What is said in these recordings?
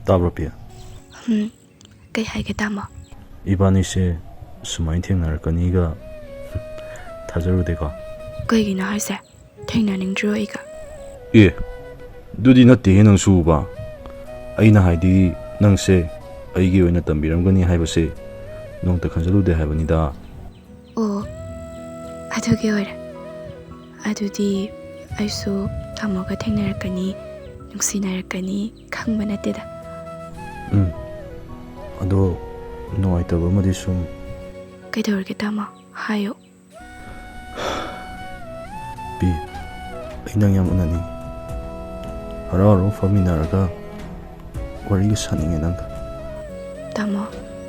Tabro Pia. Kay hay cái tamo. Ibani se sumain thengnarkaniga thajarudeko. Kaigina haise thengnaningdro iga. Dudi natte nang suba. Aina haidi nang se aigi oina tambiramgani haibase nongta khanjalude haibanida. Oh, adugi oire. Adudi aisu tamoga thengnarkani nungsinarkani khangba nateda. Ado nuaitaba amadi sum Kaidorge tamo hayo. Pi ainang yam unani. Hararo faminaraga wariga saninge nangda. Tamo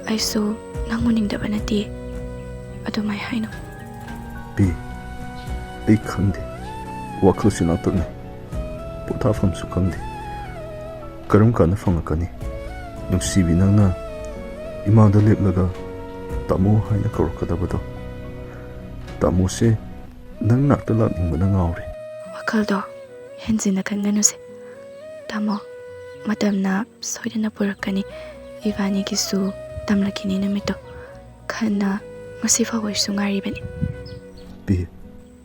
aisu nanguningdaba nati. Adumai haino. Pi ai khangde wakhalsi natne pothafamsu khangde karam kana fangakani nungsibi nangna imada leplaga tamo haina kaurkadabado tamo se nang nakta lakningba ngaure Wakaldo henzina kanganuse. Tamo matamna soidana purakani ibani gisu tamlakini namito khana masifa waisu ngaribani. Pi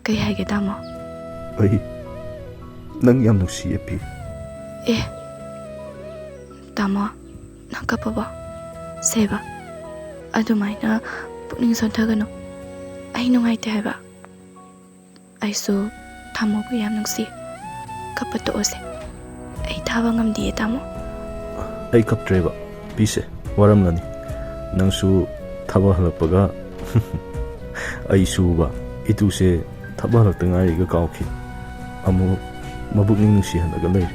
Kay haige tamo. ai nang yam nungsiye Pi. Tamo nang kapaba seba adumaina pukning sontagano ai nungaite haiba aisu tamo bu yam nungsi kapato ose ai thaba ngamdi tamo Ai kaptreba Pise waramlani nangsu thaba halakpaga ai suba ituse thaba halakta ngariga kawki amu mabukning nungsi hanaga leire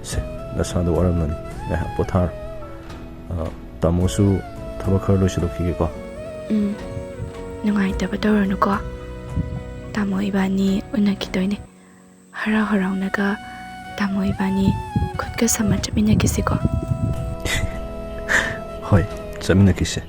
se nasada waramlani ngai pothar tamosu thaba khar loisilokige ko nungaitaba tawranu ko tamo ibani unakidoine harau harau naga tamo ibani khudka sama chapina kisiko hoi chamina kise